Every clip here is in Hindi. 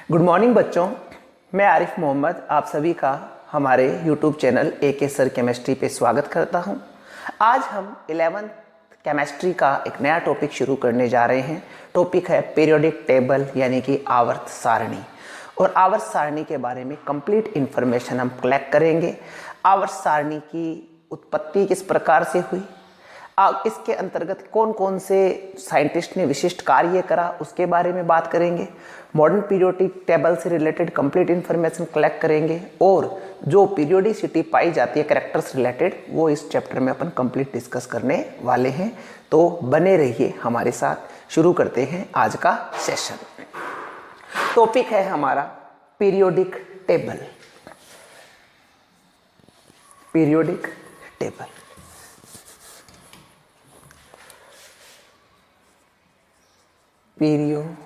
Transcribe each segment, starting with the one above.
गुड मॉर्निंग बच्चों, मैं आरिफ मोहम्मद आप सभी का हमारे YouTube channel AK sir chemistry पे स्वागत करता हूं। आज हम 11th केमिस्ट्री का एक नया टॉपिक शुरू करने जा रहे हैं। टॉपिक है पीरियोडिक टेबल यानी कि आवर्त सारणी। और आवर्त सारणी के बारे में कंप्लीट इन्फॉर्मेशन हम कलेक्ट करेंगे। आवर्त सारणी की उत्पत्ति किस प्रकार से हुई, इसके अंतर्गत कौन कौन से साइंटिस्ट ने विशिष्ट कार्य करा उसके बारे में बात करेंगे। मॉडर्न पीरियोडिक टेबल से रिलेटेड कंप्लीट इन्फॉर्मेशन कलेक्ट करेंगे और जो पीरियोडिसिटी पाई जाती है कैरेक्टर्स रिलेटेड वो इस चैप्टर में अपन कंप्लीट डिस्कस करने वाले हैं। तो बने रहिए हमारे साथ। शुरू करते हैं आज का सेशन। टॉपिक है हमारा periodic table. Periodic table periodic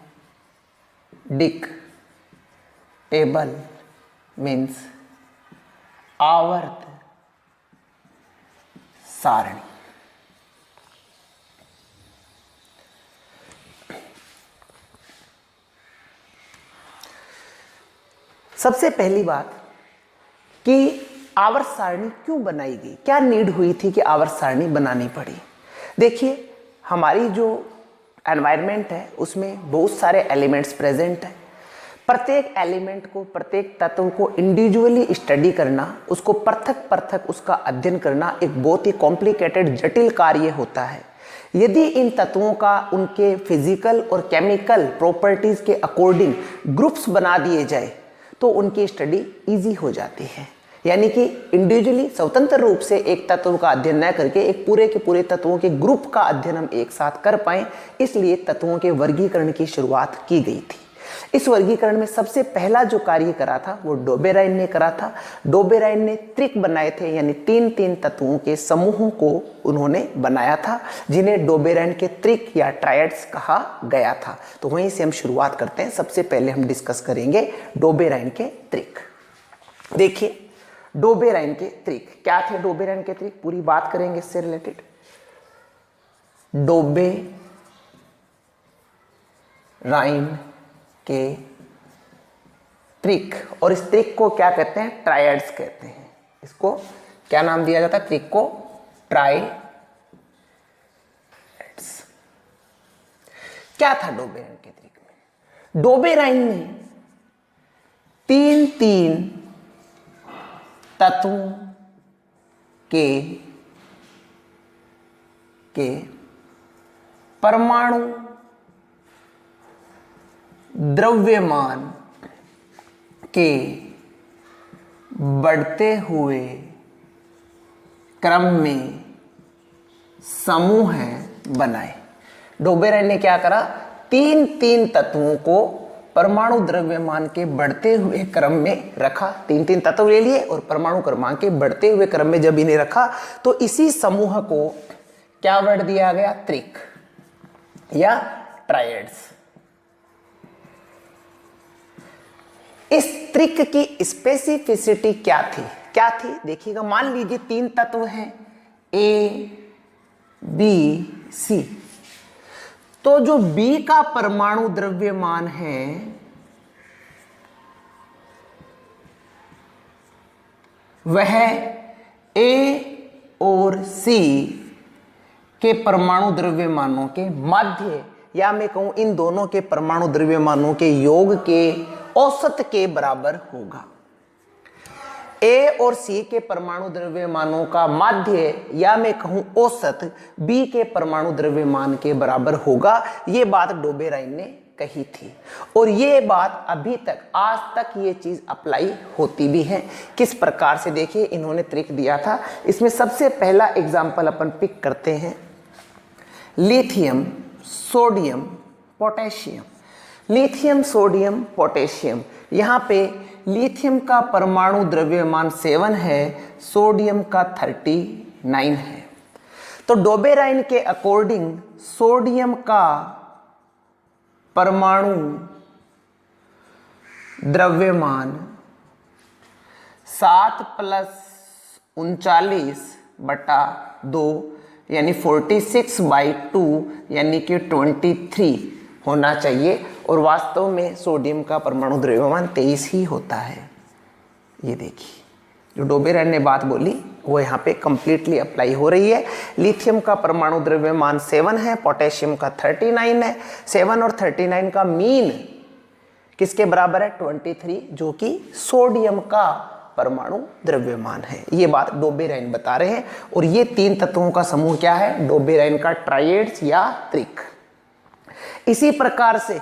table means आवर्त सारणी। सबसे पहली बात कि आवर्त सारणी क्यों बनाई गई, क्या नीड हुई थी कि आवर्त सारणी बनानी पड़ी। देखिए, हमारी जो एनवायरनमेंट है उसमें बहुत सारे एलिमेंट्स प्रेजेंट हैं। प्रत्येक एलिमेंट को, प्रत्येक तत्व को इंडिविजुअली स्टडी करना, उसको पृथक पृथक उसका अध्ययन करना एक बहुत ही कॉम्प्लिकेटेड जटिल कार्य होता है। यदि इन तत्वों का उनके फिजिकल और केमिकल प्रॉपर्टीज के अकॉर्डिंग ग्रुप्स बना दिए जाए तो उनकी स्टडी इजी हो जाती है। यानी कि इंडिविजुअली स्वतंत्र रूप से एक तत्व का अध्ययन न करके एक पूरे के पूरे तत्वों के ग्रुप का अध्ययन हम एक साथ कर पाएं, इसलिए तत्वों के वर्गीकरण की शुरुआत की गई थी। इस वर्गीकरण में सबसे पहला जो कार्य करा था वो डोबेराइन ने करा था। डोबेराइन ने त्रिक बनाए थे, यानी तीन तीन तत्वों के समूहों को उन्होंने बनाया था, जिन्हें डोबेराइन के त्रिक या ट्रायड्स कहा गया था। तो वहीं से हम शुरुआत करते हैं। सबसे पहले हम डिस्कस करेंगे डोबेराइन के त्रिक। देखिए, डोबेराइन के त्रिक क्या थे। डोबेराइन के त्रिक पूरी बात करेंगे इससे रिलेटेड। डोबेराइन के त्रिक, और इस त्रिक को क्या कहते हैं, ट्रायड्स कहते हैं। इसको क्या नाम दिया जाता है, त्रिक को ट्रायड्स। क्या था डोबेराइन के त्रिक में? डोबेराइन ने तीन तीन तत्वों के परमाणु द्रव्यमान के बढ़ते हुए क्रम में समूह बनाए। डोबेराइन ने क्या करा, तीन तीन तत्वों को परमाणु द्रव्यमान के बढ़ते हुए क्रम में रखा। तीन तीन तत्व ले लिए और परमाणु क्रमांक के बढ़ते हुए क्रम में जब इन्हें रखा तो इसी समूह को क्या वर्ड दिया गया, त्रिक या ट्रायड्स। इस त्रिक की स्पेसिफिसिटी क्या थी? देखिएगा, मान लीजिए तीन तत्व हैं A, B, C। तो जो B का परमाणु द्रव्यमान है वह A और C के परमाणु द्रव्यमानों के माध्य, या मैं कहूं इन दोनों के परमाणु द्रव्यमानों के योग के औसत के बराबर होगा। A और C के परमाणु द्रव्यमानों का माध्य, या मैं कहूं औसत, B के परमाणु द्रव्यमान के बराबर होगा। ये बात डोबेराइन ने कही थी और ये बात अभी तक, आज तक ये चीज अप्लाई होती भी है। किस प्रकार से, देखिए, इन्होंने त्रिक दिया था। इसमें सबसे पहला एग्जाम्पल अपन पिक करते हैं, lithium, sodium, potassium. Lithium, sodium, potassium. यहाँ पे लिथियम का परमाणु द्रव्यमान 7 है, सोडियम का 39 है। तो डोबेराइन के अकॉर्डिंग सोडियम का परमाणु द्रव्यमान 7 + 39/2 यानी 46/2 यानी कि 23 होना चाहिए। और वास्तव में सोडियम का परमाणु द्रव्यमान 23 ही होता है। ये देखिए जो डोबेराइन ने बात बोली वो यहाँ पे कंप्लीटली अप्लाई हो रही है। लिथियम का परमाणु द्रव्यमान 7 है, पोटेशियम का 39 है। 7 और 39 का मीन किसके बराबर है? 23, जो कि सोडियम का परमाणु द्रव्यमान है। ये बात डोबेराइन बता रहे हैं। और ये 3 तत्वों का समूह क्या है? डोबेराइन का ट्राइएड्स या त्रिक। इसी प्रकार से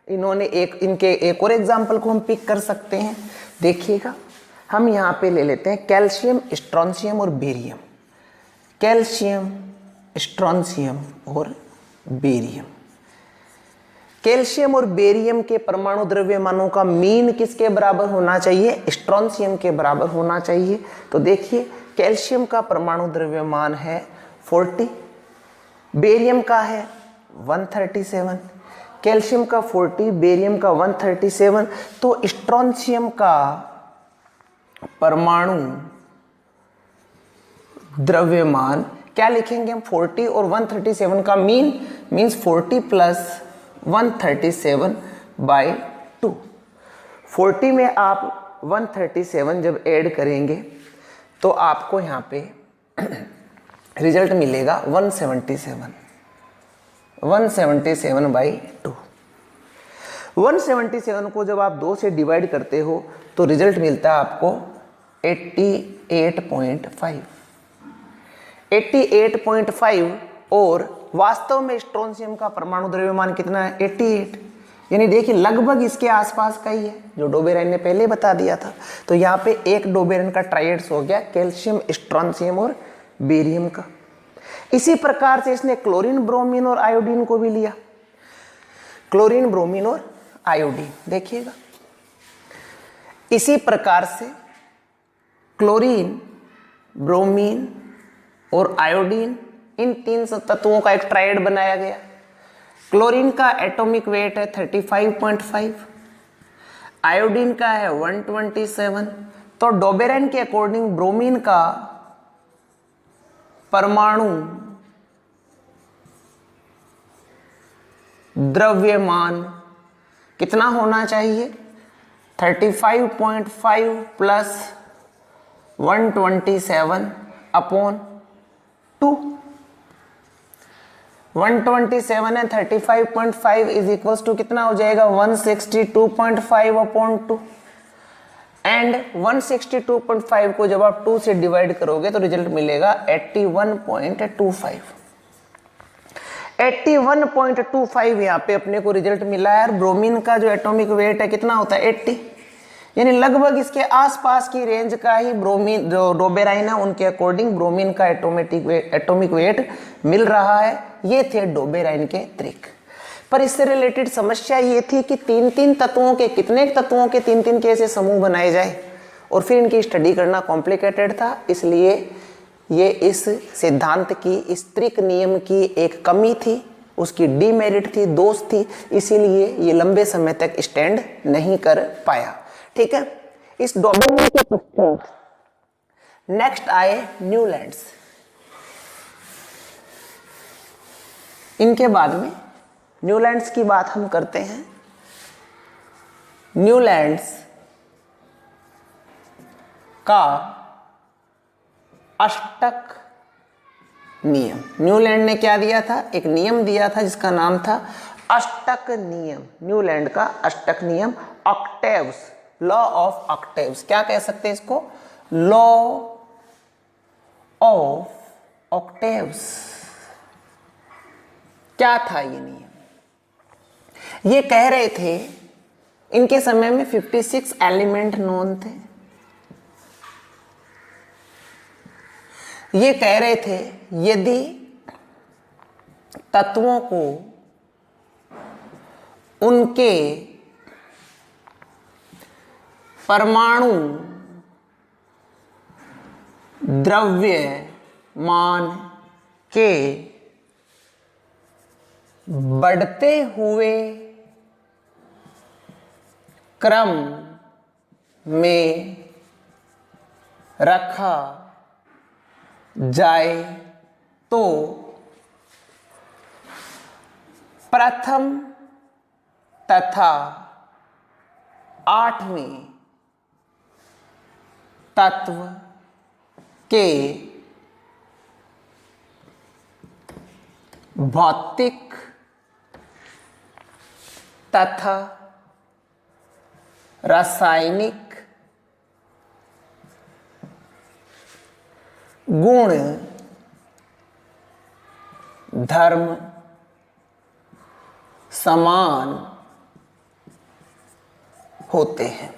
इन्होंने इनके एक और एग्जाम्पल को हम पिक कर सकते हैं। देखिएगा, हम यहाँ पे ले लेते हैं कैल्शियम, स्ट्रोंशियम और बेरियम। कैल्शियम, स्ट्रोंशियम और बेरियम। कैल्शियम और बेरियम के परमाणु द्रव्यमानों का मीन किसके बराबर होना चाहिए? स्ट्रोंशियम के बराबर होना चाहिए। तो देखिए कैल्शियम का परमाणु द्रव्यमान है 40, बेरियम का है 137। कैल्शियम का 40, बेरियम का 137। तो स्ट्रोंशियम का परमाणु द्रव्यमान क्या लिखेंगे हम? 40 और 137 का मीन मीन्स 40 प्लस 137/2। 40 में आप 137 जब ऐड करेंगे तो आपको यहाँ पे रिजल्ट मिलेगा 177/2। 177 को जब आप 2 से डिवाइड करते हो तो रिजल्ट मिलता है आपको 88.5। 88.5 और वास्तव में स्ट्रोंशियम का परमाणु द्रव्यमान कितना है? 88। यानी देखिए लगभग इसके आसपास का ही है जो डोबेराइन ने पहले बता दिया था। तो यहाँ पे एक डोबेराइन का ट्राइएड्स हो गया, कैल्शियम, स्ट्रोंशियम और बेरियम का। इसी प्रकार से इसने क्लोरीन, ब्रोमीन और आयोडीन को भी लिया। क्लोरीन, ब्रोमीन और आयोडीन देखिएगा। इसी प्रकार से क्लोरीन, ब्रोमीन और आयोडीन, इन 3 तत्वों का एक ट्राइड बनाया गया। क्लोरीन का एटॉमिक वेट है 35.5, आयोडीन का है 127। तो डोबेराइन के अकॉर्डिंग ब्रोमीन का परमाणु द्रव्यमान कितना होना चाहिए? 35.5 प्लस 127/2। 127 है 35.5 इज इक्वल्स टू कितना हो जाएगा? 162.5/2। एंड 162.5 को जब आप 2 से डिवाइड करोगे तो रिजल्ट मिलेगा 81.25। 81.25 यहाँ पे अपने को रिजल्ट मिला है। और ब्रोमीन का जो एटॉमिक वेट है कितना होता है? 80। यानी लगभग इसके आसपास की रेंज का ही ब्रोमीन जो डोबेराइन है उनके अकॉर्डिंग ब्रोमीन का एटॉमिक वेट मिल रहा है। ये थे डोबेराइन के त्रिक। पर इससे रिलेटेड समस्या ये थी कि 3-3 तत्वों के कितने तत्वों के 3-3 कैसे समूह बनाए जाए और फिर इनकी स्टडी करना कॉम्प्लिकेटेड था। इसलिए ये इस सिद्धांत की, इस त्रिक नियम की एक कमी थी, उसकी डीमेरिट थी, दोष थी। इसीलिए ये लंबे समय तक स्टैंड नहीं कर पाया। ठीक है। इस डोबेराइन के पश्चात नेक्स्ट आए न्यूलैंड्स। इनके बाद में न्यूलैंड्स की बात हम करते हैं। न्यूलैंड्स का अष्टक नियम। न्यूलैंड ने क्या दिया था? एक नियम दिया था जिसका नाम था अष्टक नियम। न्यूलैंड का अष्टक नियम, ऑक्टेव्स, लॉ ऑफ ऑक्टेव्स। क्या कह सकते हैं इसको? Law of octaves. क्या था ये नियम? ये कह रहे थे, इनके समय में 56 एलिमेंट नोन थे। ये कह रहे थे यदि तत्वों को उनके परमाणु द्रव्यमान के बढ़ते हुए क्रम में रखा जाए तो प्रथम तथा 8वें तत्व के भौतिक तथा रासायनिक गुण धर्म समान होते हैं।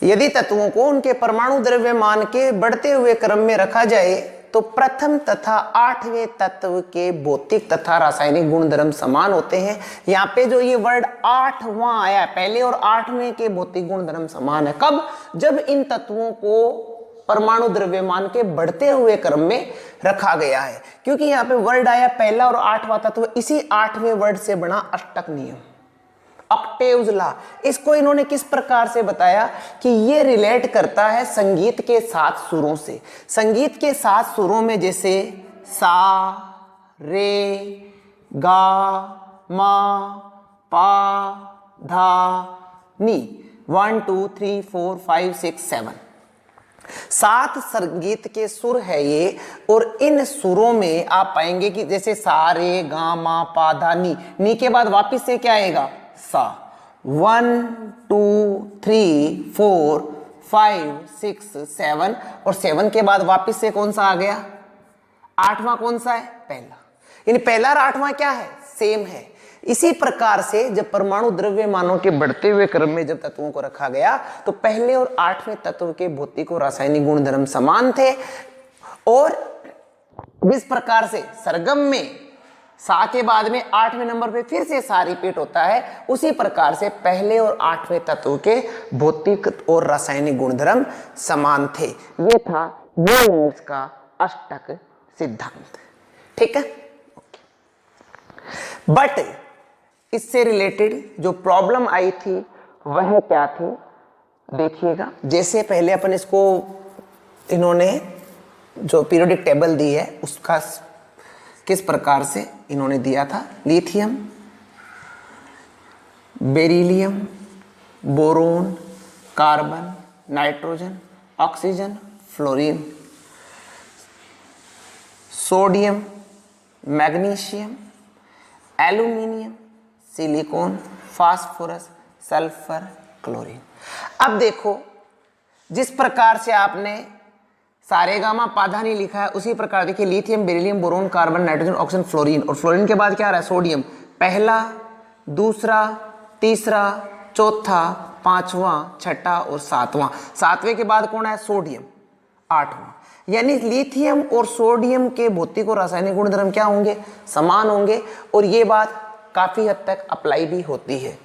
यदि तत्वों को उनके परमाणु द्रव्यमान के बढ़ते हुए क्रम में रखा जाए तो प्रथम तथा 8वें तत्व के भौतिक तथा रासायनिक गुणधर्म समान होते हैं। यहाँ पे जो ये वर्ड 8वां आया है, पहले और 8वें के भौतिक गुणधर्म समान है। कब? जब इन तत्वों को परमाणु द्रव्यमान के बढ़ते हुए क्रम में रखा गया है। क्योंकि यहाँ पे वर्ड आया पहला और 8वां तत्व, इसी 8वें वर्ड से बना अष्टक नियम, ऑक्टेव्स लॉ। इसको इन्होंने किस प्रकार से बताया कि ये रिलेट करता है संगीत के 7 सुरों से। संगीत के 7 सुरों में जैसे सा, रे, गा, मा, पा, धा, नी, 1 2 3 4 5 6 7 7 संगीत के सुर है ये। और इन सुरों में आप पाएंगे कि जैसे सा, रे, गा, मा, पा, धा, नी के बाद वापिस से क्या आएगा? सा। 1 2 3 4 5 6 7 और 7 के बाद वापिस से कौन सा आ गया? 8वां कौन सा है? पहला। यानी पहला और 8वां क्या है? सेम है। इसी प्रकार से जब परमाणु द्रव्यमानों के बढ़ते हुए क्रम में जब तत्वों को रखा गया तो पहले और 8वें तत्व के भौतिक और रासायनिक गुणधर्म समान थे। और इस प्रकार से सरगम में सा के बाद में 8वें नंबर पे फिर से सा रिपीट होता है। उसी प्रकार से पहले और 8वें तत्व के भौतिक और रासायनिक गुणधर्म समान थे। ये था न्यूलैंड्स का अष्टक सिद्धांत। ठीक है। बट इससे रिलेटेड जो प्रॉब्लम आई थी वह क्या थी? देखिएगा, जैसे पहले अपन इसको इन्होंने जो पीरियोडिक टेबल दी है उसका किस प्रकार से इन्होंने दिया था। Lithium, beryllium, boron, carbon, nitrogen, oxygen, fluorine, sodium, magnesium, aluminium, silicon, phosphorus, sulphur, chlorine. अब देखो, जिस प्रकार से आपने सारे गामा पाधा नहीं लिखा है उसी प्रकार देखिए lithium, beryllium, boron, carbon, nitrogen, oxygen, fluorine. और फ्लोरीन के बाद क्या आ रहा है? सोडियम। पहला, दूसरा, तीसरा, चौथा, पांचवा, छठा और सातवां। सातवें के बाद कौन है? सोडियम, आठवां। यानी लिथियम और सोडियम के भौतिक और रासायनिक गुणधर्म क्या होंगे? समान होंगे। और ये बात काफी हद तक अप्लाई भी होती है।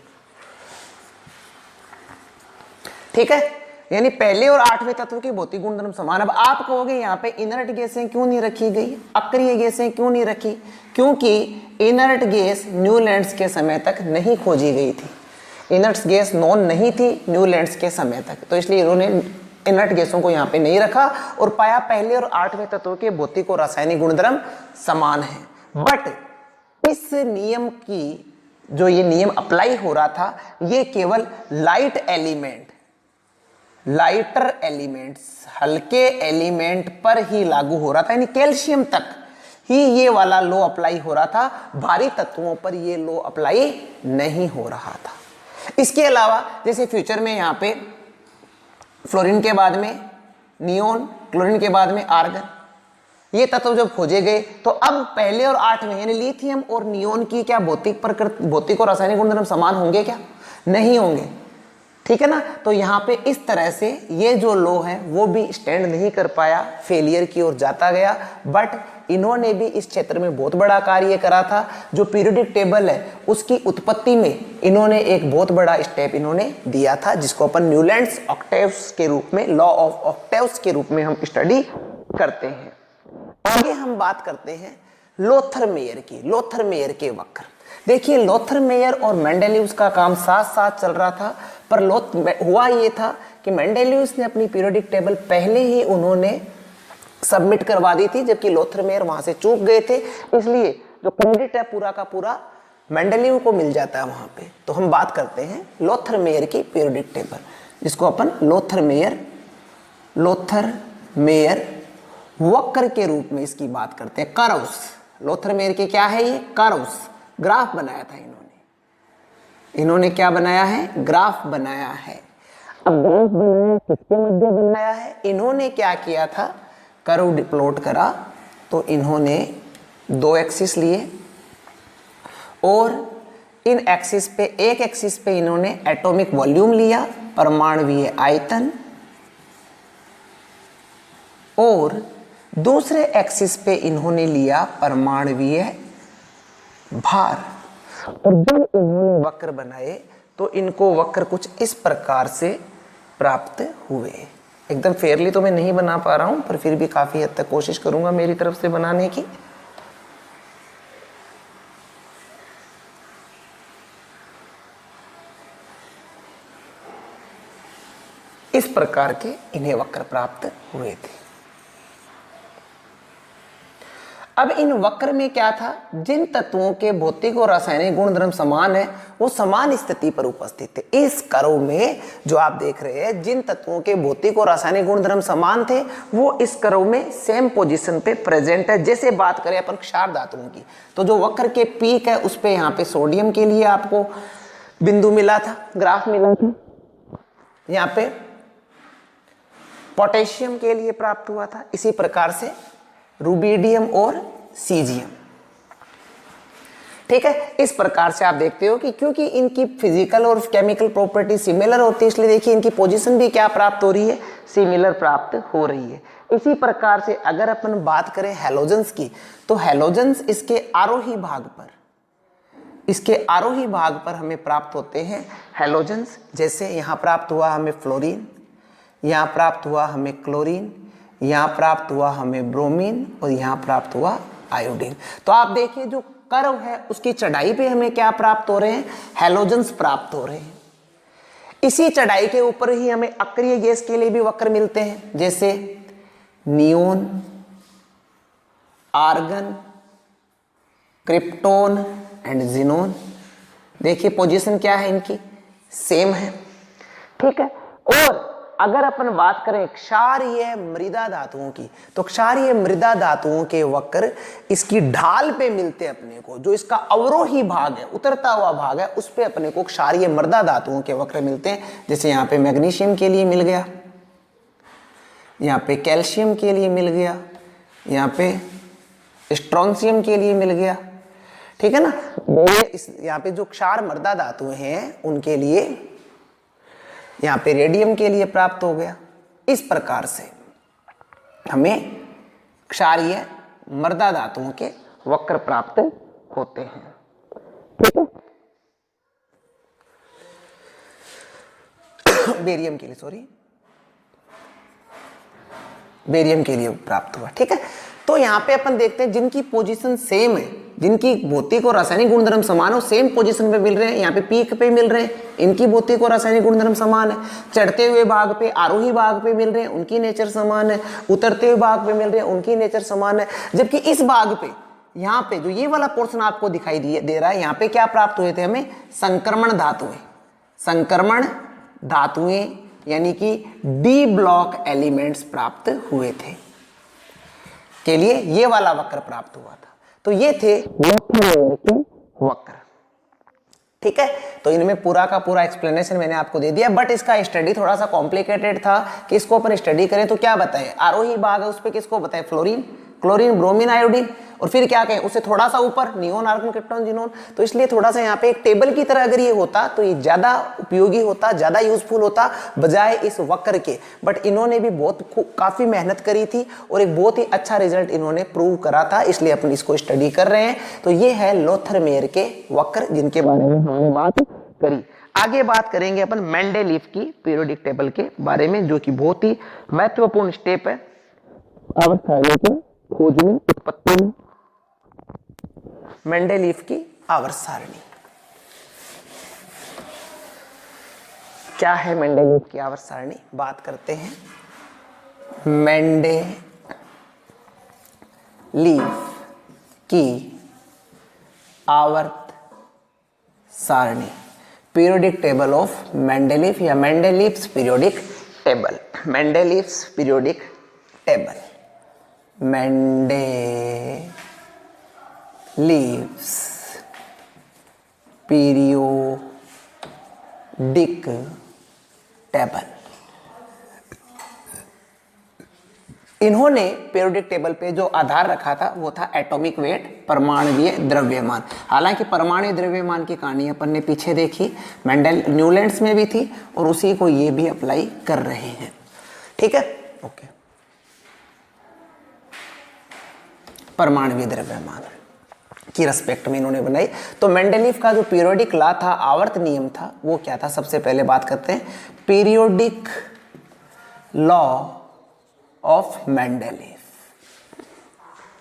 ठीक है। यानी पहले और 8वें तत्व के भौतिक गुणधर्म समान। अब आप कहोगे यहाँ पे इनर्ट गैसें क्यों नहीं रखी गई, अक्रिय गैसें क्यों नहीं रखी? क्योंकि इनर्ट गैस न्यूलैंड्स के समय तक नहीं खोजी गई थी। इनर्ट गैस नॉन नहीं थी न्यूलैंड्स के समय तक, तो इसलिए इन्होंने इनर्ट गैसों को यहाँ पे नहीं रखा और पाया पहले और 8वें तत्व के भौतिक और रासायनिक गुणधर्म समान है। बट इस नियम की जो ये नियम अप्लाई हो रहा था ये केवल लाइट एलिमेंट, लाइटर एलिमेंट्स, हल्के एलिमेंट पर ही लागू हो रहा था। यानी कैल्शियम तक ही ये वाला लॉ अप्लाई हो रहा था, भारी तत्वों पर ये लॉ अप्लाई नहीं हो रहा था। इसके अलावा जैसे फ्यूचर में यहाँ पे फ्लोरीन के बाद में नियोन, क्लोरीन के बाद में आर्गन, ये तत्व जब खोजे गए तो अब पहले और 8वें यानी लिथियम और नियोन की क्या भौतिक और रासायनिक गुणधर्म समान होंगे? क्या नहीं होंगे। ठीक है ना। तो यहाँ पे इस तरह से ये जो लॉ है वो भी स्टैंड नहीं कर पाया, फेलियर की ओर जाता गया। बट इन्होंने भी इस क्षेत्र में बहुत बड़ा कार्य करा था। जो पीरियोडिक टेबल है उसकी उत्पत्ति में इन्होंने एक बहुत बड़ा स्टेप इन्होंने दिया था, जिसको अपन न्यूलैंड्स ऑक्टेव्स के रूप में, लॉ ऑफ ऑक्टेव्स के रूप में हम स्टडी करते हैं। आगे हम बात करते हैं लोथर मेयर की, लोथर मेयर के वक्र। देखिए लोथर मेयर और मेंडेलियस का काम साथ साथ चल रहा था, पर हुआ ये था कि मेंडेलियस ने अपनी पीरियोडिक टेबल पहले ही उन्होंने सबमिट करवा दी थी, जबकि लोथर मेयर वहां से चूक गए थे। इसलिए जो क्रेडिट है पूरा का पूरा मेंडलीव को मिल जाता है वहां पे। तो हम बात करते हैं लोथर-मेयर की पीरियोडिक टेबल, जिसको अपन लोथर-मेयर वक्र के रूप में इसकी बात करते हैं। कर्व्स, लोथर-मेयर के क्या है ये? कर्व्स, ग्राफ बनाया था इन्होंने क्या बनाया है? ग्राफ बनाया है। अब ग्राफ बनाया किसके मध्य बनाया है? इन्होंने क्या किया था? कर्व प्लॉट करा, तो इन्होंने दो एक्सिस लिए और इन एक्सिस पे, एक एक्सिस पे इन्होंने एटॉमिक वॉल्यूम लिया, परमाणुवीय आयतन, और दूसरे एक्सिस पे इन्होंने लिया परमाणुवीय भार। और जब इन्होंने वक्र बनाए तो इनको वक्र कुछ इस प्रकार से प्राप्त हुए। एकदम फेयरली तो मैं नहीं बना पा रहा हूं, पर फिर भी काफी हद तक कोशिश करूंगा मेरी तरफ से बनाने की। इस प्रकार के इन्हें वक्र प्राप्त हुए थे। अब इन वक्र में क्या था? जिन तत्वों के भौतिक और रासायनिक गुणधर्म समान है वो समान स्थिति पर उपस्थित थे। इस कर्व में जो आप देख रहे हैं, जिन तत्वों के भौतिक और रासायनिक गुणधर्म समान थे वो इस कर्व में सेम पोजीशन पे प्रेजेंट है। जैसे बात करें अपन क्षार धातुओं की, तो जो वक्र के पीक है उस पे यहाँ पे सोडियम के लिए आपको बिंदु मिला था, ग्राफ मिला था। यहाँ पे पोटेशियम के लिए प्राप्त हुआ था। इसी प्रकार से रुबिडियम और सीजियम। ठीक है, इस प्रकार से आप देखते हो कि क्योंकि इनकी फिजिकल और केमिकल प्रॉपर्टी सिमिलर होती है, इसलिए देखिए इनकी पोजीशन भी क्या प्राप्त हो रही है? सिमिलर प्राप्त हो रही है। इसी प्रकार से अगर अपन बात करें हैलोजेंस की, तो हैलोजेंस इसके आरोही भाग पर हमें प्राप्त होते हैं हैलोजेंस। जैसे यहाँ प्राप्त हुआ हमें फ्लोरीन, यहाँ प्राप्त हुआ हमें क्लोरीन, यहाँ प्राप्त हुआ हमें ब्रोमीन, और यहाँ प्राप्त हुआ आयोडीन। तो आप देखिए जो कर्व है उसकी चढ़ाई पे हमें क्या प्राप्त हो रहे हैं? हैलोजेंस प्राप्त हो रहे हैं। इसी चढ़ाई के ऊपर ही हमें अक्रिय गैस के लिए भी वक्र मिलते हैं, जैसे neon, argon, krypton and xenon. देखिए पोजीशन क्या है इनकी? सेम है। ठीक है, और अगर अपन बात करें क्षारीय मृदा धातुओं की, तो क्षारीय मृदा धातुओं के वक्र इसकी ढाल पे मिलते हैं अपने को। जो इसका अवरोही भाग है, उतरता हुआ भाग है, उस पे अपने को क्षारीय मृदा धातुओं के वक्र मिलते हैं। जैसे यहाँ पे मैग्नीशियम के लिए मिल गया, यहाँ पे कैल्शियम के लिए मिल गया, यहाँ पे स्ट्रोंशियम के लिए मिल गया। ठीक है ना, यहाँ पे जो क्षार मृदा धातुएं हैं उनके लिए, यहाँ पे रेडियम के लिए प्राप्त हो गया। इस प्रकार से हमें क्षारीय मृदा धातुओं के वक्र प्राप्त होते हैं। ठीक है, बेरियम के लिए प्राप्त हुआ। ठीक है, तो यहाँ पे अपन देखते हैं जिनकी पोजीशन सेम है, जिनकी भौतिक और रासायनिक गुणधर्म समान हो, सेम पोजीशन पे मिल रहे हैं। यहाँ पे पीक पे मिल रहे हैं, इनकी भौतिक और रासायनिक गुणधर्म समान है। चढ़ते हुए भाग पे, आरोही भाग पे मिल रहे हैं, उनकी नेचर समान है। उतरते हुए भाग पे मिल रहे हैं, उनकी नेचर समान है। जबकि इस भाग पे, यहाँ पे जो ये वाला पोर्शन आपको दिखाई दे रहा है, यहाँ पे क्या प्राप्त हुए थे हमें? संक्रमण धातुएं यानी कि डी ब्लॉक एलिमेंट्स प्राप्त हुए थे, के लिए ये वाला वक्र प्राप्त हुआ था। तो ये थे लोथर-मेयर के वक्र। ठीक है, तो इनमें पूरा का पूरा एक्सप्लेनेशन मैंने आपको दे दिया, बट इसका स्टडी थोड़ा सा कॉम्प्लिकेटेड था कि इसको अपन स्टडी करें तो क्या बताएं? आरोही भाग है उस पर किसको बताएं? फ्लोरीन, क्लोरीन, ब्रोमीन, आयोडीन, और फिर क्या कहें उससे थोड़ा सा ऊपर नियोन, आर्गन, क्रिप्टोन, जिनोन। तो इसलिए थोड़ा सा यहाँ पे एक टेबल की तरह अगर ये होता तो ये ज्यादा उपयोगी होता, ज्यादा यूजफुल होता बजाय इस वक्र के। बट इन्होंने भी काफी मेहनत करी थी और एक बहुत ही अच्छा रिजल्ट इन्होंने प्रूव करा था, इसलिए अपन इसको स्टडी कर रहे हैं। तो ये है लोथर-मेयर के वक्र, जिनके बारे में हमने बात करी। आगे बात करेंगे अपन मेंडेलीव की पीरियोडिक टेबल के बारे में, जो कि बहुत ही महत्वपूर्ण स्टेप है आवर्त सारणी के खोज में, उत्पत्ति में। मेंडेलीव की आवर्त सारणी क्या है? मेंडेलीव की आवर्त सारणी बात करते हैं। मेंडेलीव की आवर्त सारणी, पीरियोडिक टेबल ऑफ मेंडेलीव या Mendeleev's periodic table, Mendeleev's periodic table, Mendeleev's periodic table. इन्होंने पीरियोडिक टेबल पे जो आधार रखा था वो था एटॉमिक वेट, परमाणुवीय द्रव्यमान। हालांकि परमाणु द्रव्यमान की कहानी अपन ने पीछे देखी, मेंडल न्यूलैंड्स में भी थी और उसी को ये भी अप्लाई कर रहे हैं। ठीक है, ओके। परमाणुवीय द्रव्यमान की रेस्पेक्ट में इन्होंने बनाई। तो मेंडेलीव का जो पीरियोडिक लॉ था, आवर्त नियम था, वो क्या था? सबसे पहले बात करते हैं periodic law of Mendeleev.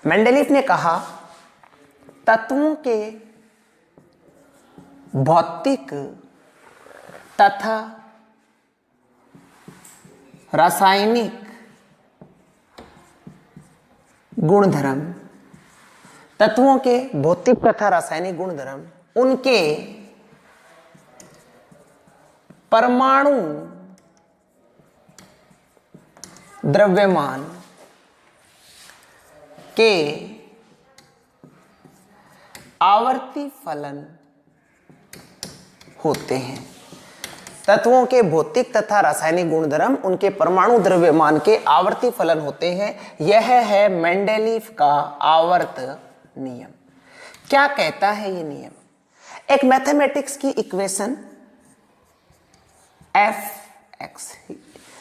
Mendeleev ने कहा तत्वों के भौतिक तथा रासायनिक गुणधर्म, तत्वों के भौतिक तथा रासायनिक गुणधर्म उनके परमाणु द्रव्यमान के आवर्ती फलन होते हैं। तत्वों के भौतिक तथा रासायनिक गुणधर्म उनके परमाणु द्रव्यमान के आवर्ती फलन होते हैं। यह है मेंडेलीव का आवर्त नियम। क्या कहता है ये नियम? एक मैथमेटिक्स की इक्वेशन एफ एक्स,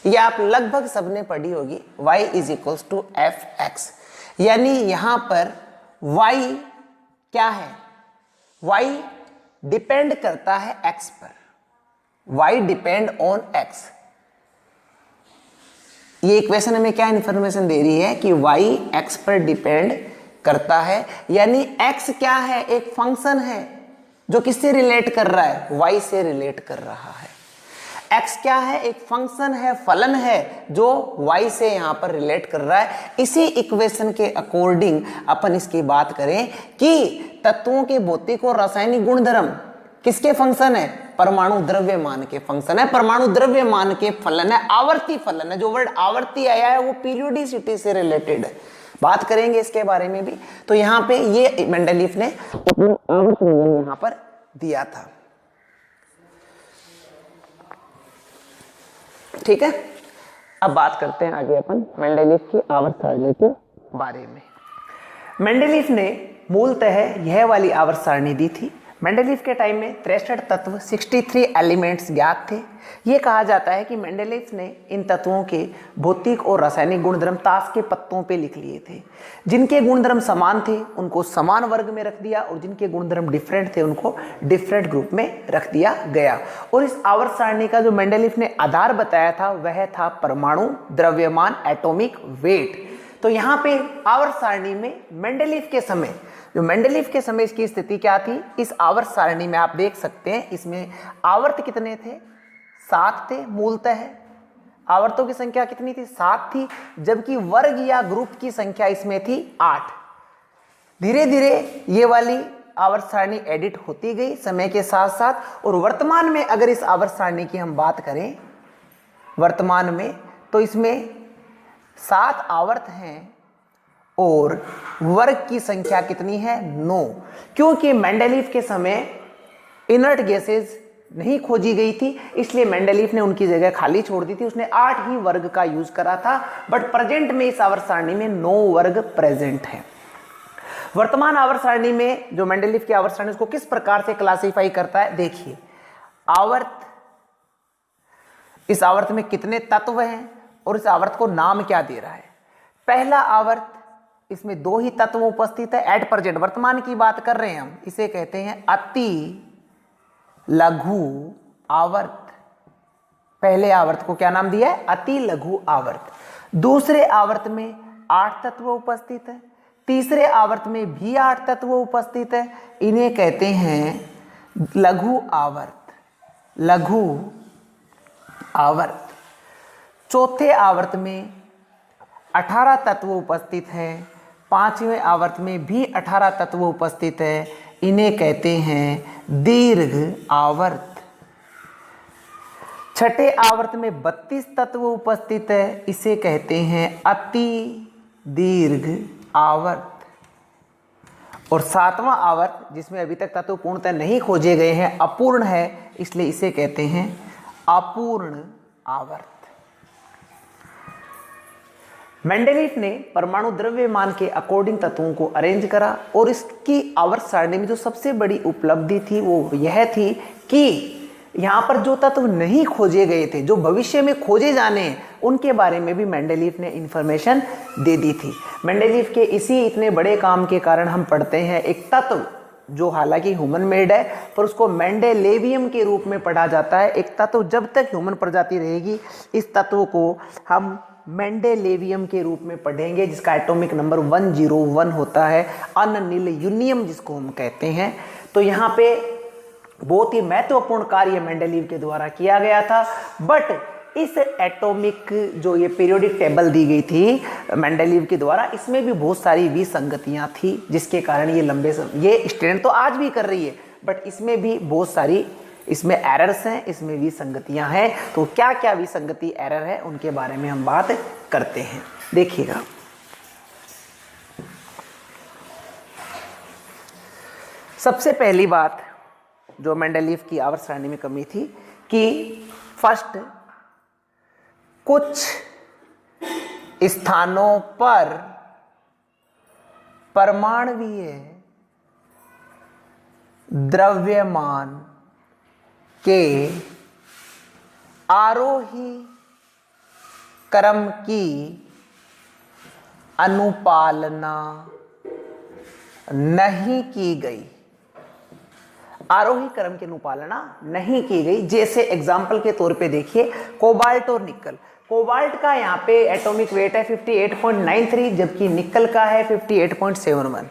ये आप लगभग सबने पढ़ी होगी, y is equals to f x, यानी यहां पर y क्या है? y डिपेंड करता है x पर, y डिपेंड ऑन x। ये इक्वेशन हमें क्या इंफॉर्मेशन दे रही है कि y x पर डिपेंड करता है, यानी x क्या है? एक फंक्शन है जो किससे रिलेट कर रहा है? y से रिलेट कर रहा है। x क्या है? एक फंक्शन है, फलन है जो y से यहां पर रिलेट कर रहा है। इसी इक्वेशन के अकॉर्डिंग अपन इसकी बात करें कि तत्वों के भौतिक और रासायनिक गुणधर्म किसके फंक्शन है? परमाणु द्रव्यमान के फंक्शन है। परमाणु द्रव्यमान के फलन है, आवर्ती फलन है। जो वर्ड आवर्ती आया है वो पीरियोडिसिटी से रिलेटेड है, बात करेंगे इसके बारे में भी। तो यहां पे ये मेंडेलीव ने अपना आवर्त नियम यहां पर दिया था। ठीक है, अब बात करते हैं आगे अपन मेंडेलीव की आवर्त सारणी के बारे में। मेंडेलीव ने मूलतः यह वाली आवर्त सारणी दी थी। मेंडेलीव के टाइम में 63 तत्व 63 एलिमेंट्स ज्ञात थे। यह कहा जाता है कि मेंडेलीव ने इन तत्वों के भौतिक और रासायनिक गुणधर्म ताश के पत्तों पे लिख लिए थे। जिनके गुणधर्म समान थे उनको समान वर्ग में रख दिया और जिनके गुणधर्म डिफरेंट थे उनको डिफरेंट ग्रुप में रख दिया गया। और इस आवर्त सारणी का जो मेंडेलीव ने आधार बताया था वह था परमाणु द्रव्यमान, एटॉमिक वेट। तो यहाँ पे आवर्त सारणी में मेंडेलीव के समय, जो मेंडेलीव के समय इसकी स्थिति क्या थी, इस आवर्त सारणी में आप देख सकते हैं इसमें आवर्त कितने थे? 7 थे मूलतः। आवर्तों की संख्या कितनी थी? 7 थी, जबकि वर्ग या ग्रुप की संख्या इसमें थी 8। धीरे धीरे ये वाली आवर्त सारणी एडिट होती गई समय के साथ साथ। और वर्तमान में अगर इस आवर्त सारणी की हम बात करें वर्तमान में, तो इसमें 7 आवर्त हैं और वर्ग की संख्या कितनी है? 9। क्योंकि मेंडेलीव के समय इनर्ट गैसेस नहीं खोजी गई थी, इसलिए मेंडेलीव ने उनकी जगह खाली छोड़ दी थी। उसने 8 ही वर्ग का यूज करा था, बट प्रेजेंट में इस आवर्त सारणी में 9 वर्ग प्रेजेंट है। वर्तमान आवर्त सारणी में जो मेंडेलीव की आवर्त सारणी उसको किस प्रकार से क्लासिफाई करता है, देखिए। आवर्त, इस आवर्त में कितने तत्व हैं और इस आवर्त को नाम क्या दे रहा है? पहला आवर्त, इसमें 2 ही तत्व उपस्थित है। एट प्रेजेंट वर्तमान की बात कर रहे हैं हम, इसे कहते हैं अति लघु आवर्त। पहले आवर्त को क्या नाम दिया है? अति लघु आवर्त। दूसरे आवर्त में 8 तत्व उपस्थित है। तीसरे आवर्त में भी 8 तत्व उपस्थित है, इन्हें कहते हैं लघु आवर्त। लघु आवर्त। चौथे आवर्त में 18 तत्व उपस्थित हैं। 5वें आवर्त में भी 18 तत्व उपस्थित है, इन्हें कहते हैं दीर्घ आवर्त। छठे आवर्त में 32 तत्व उपस्थित है, इसे कहते हैं अति दीर्घ आवर्त। और सातवां आवर्त जिसमें अभी तक तत्व पूर्णतः नहीं खोजे गए हैं, अपूर्ण है, इसलिए इसे कहते हैं अपूर्ण आवर्त। मेंडेलीफ ने परमाणु द्रव्यमान के अकॉर्डिंग तत्वों को अरेंज करा और इसकी आवर्त सारणी में जो सबसे बड़ी उपलब्धि थी वो यह थी कि यहाँ पर जो तत्व नहीं खोजे गए थे, जो भविष्य में खोजे जाने हैं, उनके बारे में भी मेंडेलीफ ने इंफॉर्मेशन दे दी थी। मेंडेलीफ के इसी इतने बड़े काम के कारण हम पढ़ते हैं एक तत्व जो हालांकि ह्यूमन मेड है पर उसको मेंडेलेवियम के रूप में पढ़ा जाता है। एक तत्व जब तक ह्यूमन प्रजाति रहेगी इस तत्व को हम मेंडेलेवियम के रूप में पढ़ेंगे, जिसका एटॉमिक नंबर 101 होता है, अननिल यूनियम जिसको हम कहते हैं। तो यहाँ पे बहुत ही महत्वपूर्ण कार्य मेंडेलीव के द्वारा किया गया था। बट इस एटॉमिक जो ये पीरियोडिक टेबल दी गई थी मेंडेलीव के द्वारा, इसमें भी बहुत सारी विसंगतियां थी, जिसके कारण ये लंबे ये स्टूडेंट तो आज भी कर रही है, बट इसमें भी बहुत सारी इसमें एरर्स हैं, इसमें विसंगतियां हैं। तो क्या क्या विसंगति एरर है उनके बारे में हम बात करते हैं। देखिएगा, सबसे पहली बात जो मेंडेलीव की आवर्त सारणी में कमी थी कि फर्स्ट कुछ स्थानों पर परमाणुवीय द्रव्यमान के आरोही क्रम की अनुपालना नहीं की गई। आरोही क्रम की अनुपालना नहीं की गई। जैसे एग्जाम्पल के तौर पे देखिए कोबाल्ट और निकल। कोबाल्ट का यहाँ पे एटॉमिक वेट है 58.93, जबकि निकल का है 58.71।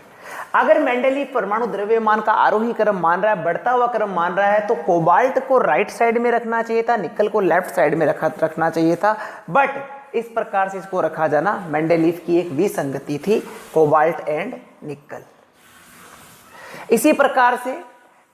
अगर मेंडेलीव परमाणु द्रव्यमान का आरोही क्रम मान रहा है, बढ़ता हुआ क्रम मान रहा है, तो कोबाल्ट को राइट साइड में रखना चाहिए था, निकल को लेफ्ट साइड में रखना चाहिए था। बट इस प्रकार से इसको रखा जाना मेंडेलीव की एक विसंगति थी, कोबाल्ट एंड निकल। इसी प्रकार से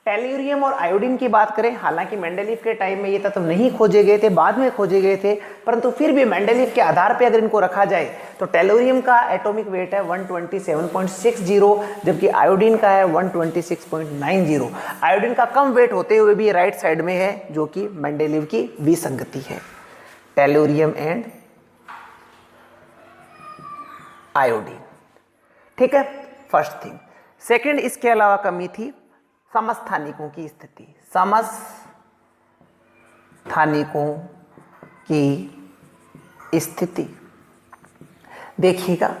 टेल्यूरियम और आयोडीन की बात करें, हालांकि मेंडेलीव के टाइम में ये तत्व नहीं खोजे गए थे, बाद में खोजे गए थे, परंतु फिर भी मेंडेलीव के आधार पे अगर इनको रखा जाए तो टेल्यूरियम का एटॉमिक वेट है 127.60, जबकि आयोडीन का है 126.90। आयोडीन का कम वेट होते हुए भी राइट साइड में है, जो कि मेंडेलीव की विसंगति है, टेल्यूरियम एंड आयोडीन। ठीक है, फर्स्ट थिंग। सेकेंड, इसके अलावा कमी थी समस्थानिकों की स्थिति। समस्थानिकों की स्थिति देखिएगा,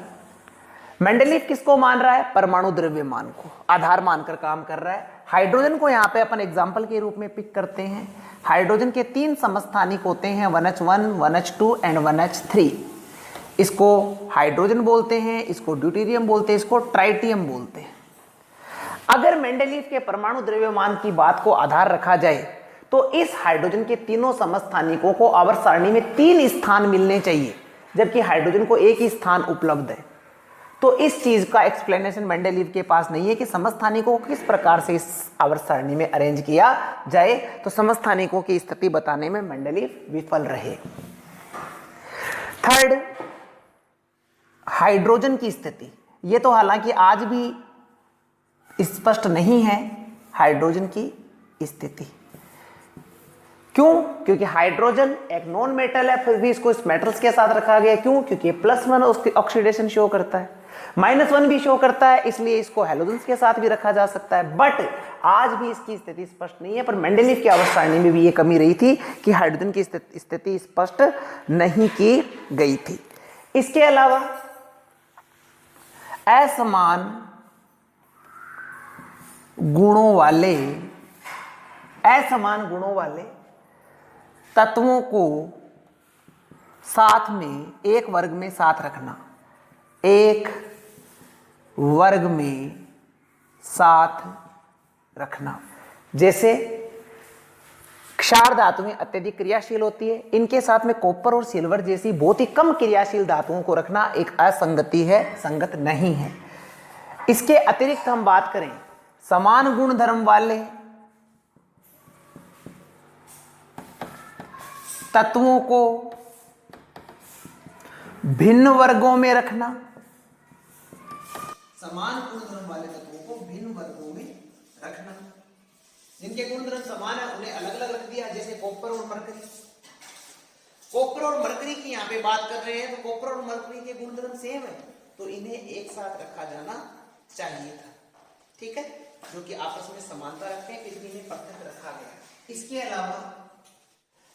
मेंडेलीव किसको मान रहा है? परमाणु द्रव्यमान को आधार मानकर काम कर रहा है। हाइड्रोजन को यहाँ पे अपन एग्जाम्पल के रूप में पिक करते हैं। हाइड्रोजन के 3 समस्थानिक होते हैं, 1h1, 1h2 एंड 1h3। इसको हाइड्रोजन बोलते हैं, इसको ड्यूटेरियम बोलते हैं, इसको ट्राइटियम बोलते हैं। अगर मेंडेलीव के परमाणु द्रव्यमान की बात को आधार रखा जाए तो इस हाइड्रोजन के तीनों समस्थानिकों को आवर्त सारणी में 3 स्थान मिलने चाहिए, जबकि हाइड्रोजन को 1 ही स्थान उपलब्ध है। तो इस चीज का एक्सप्लेनेशन मेंडेलीव के पास नहीं है कि समस्थानिकों को किस प्रकार से इस आवर्त सारणी में अरेंज किया जाए। तो समस्थानिकों की स्थिति बताने में मेंडेलीव विफल रहे। थर्ड, हाइड्रोजन की स्थिति। यह तो हालांकि आज भी स्पष्ट नहीं है हाइड्रोजन की स्थिति। क्यों? क्योंकि हाइड्रोजन एक नॉन मेटल है, फिर भी इसको इस मेटल्स के साथ रखा गया। क्यों? क्योंकि +1 उसकी ऑक्सीडेशन शो करता है, -1 भी शो करता है, इसलिए इसको हैलोजेंस के साथ भी रखा जा सकता है। बट आज भी इसकी स्थिति स्पष्ट नहीं है। पर मेंडेलीव की आवर्त सारणी में भी ये कमी रही थी कि हाइड्रोजन की स्थिति स्पष्ट नहीं की गई थी। इसके अलावा असमान गुणों वाले तत्वों को साथ में एक वर्ग में साथ रखना, एक वर्ग में साथ रखना। जैसे क्षार धातुएं अत्यधिक क्रियाशील होती है, इनके साथ में कॉपर और सिल्वर जैसी बहुत ही कम क्रियाशील धातुओं को रखना एक असंगति है, संगत नहीं है। इसके अतिरिक्त हम बात करें समान गुण धर्म वाले तत्वों को भिन्न वर्गों में रखना, समान गुणधर्म वाले तत्वों को भिन्न वर्गों में रखना। जिनके गुणधर्म समान है उन्हें अलग अलग रख दिया, जैसे कॉपर और मरकरी। कॉपर और मरकरी की यहां पे बात कर रहे हैं, तो कॉपर और मरकरी के गुणधर्म सेम है, तो इन्हें एक साथ रखा जाना चाहिए था। ठीक है, जो कि आपस में समानता रखते हैं, इसलिए इन्हें पृथक रखा गया। इसके अलावा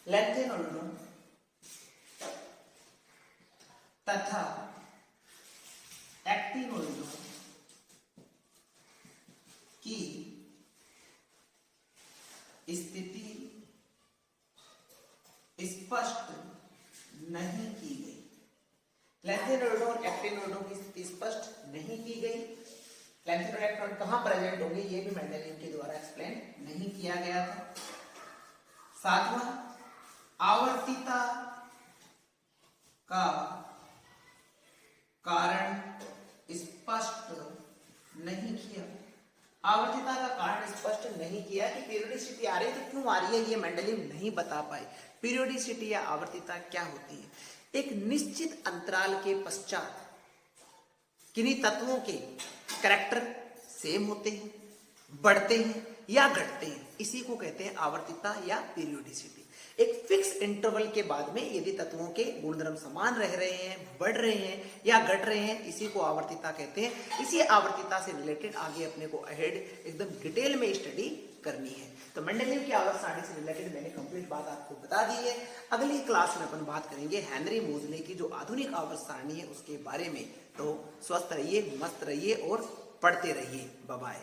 लैंथेनोल्डोन तथा एक्टिनोल्डोन की स्थिति स्पष्ट नहीं की गई। लैंथेनोल्डोन एक्टिनोल्डोन की स्थिति स्पष्ट नहीं की गई। लैंथेनोल्डोन एक्टिनोल्डोन कहां प्रेजेंट होंगे ये भी मेंडेलियन के द्वारा एक्सप्लेन नहीं किया गया था। सातवां, आवर्तिता का कारण स्पष्ट नहीं किया। आवर्तिता का कारण स्पष्ट नहीं किया कि पीरियोडिसिटी आ रही है तो क्यों आ रही है, ये मेंडेलियन नहीं बता पाए। पीरियोडिसिटी या आवर्तिता क्या होती है? एक निश्चित अंतराल के पश्चात किन्हीं तत्वों के कैरेक्टर सेम होते हैं, बढ़ते हैं या घटते हैं, इसी को कहते हैं आवर्तिता या पीरियोडिसिटी। एक फिक्स इंटरवल के बाद में यदि तत्वों के गुणधर्म समान रह रहे हैं, बढ़ रहे हैं या घट रहे हैं, इसी को आवर्तिता कहते हैं। इसी आवर्तिता से रिलेटेड आगे अपने को अहेड एकदम डिटेल में स्टडी करनी है। तो मेंडेलियन की आवर्त सारणी से रिलेटेड मैंने कंप्लीट बात आपको बता दी है। अगली क्लास में अपन बात करेंगे हेनरी मोजले की जो आधुनिक आवर्त सारणी है उसके बारे में। तो स्वस्थ रहिए, मस्त रहिए और पढ़ते रहिए। Bye bye.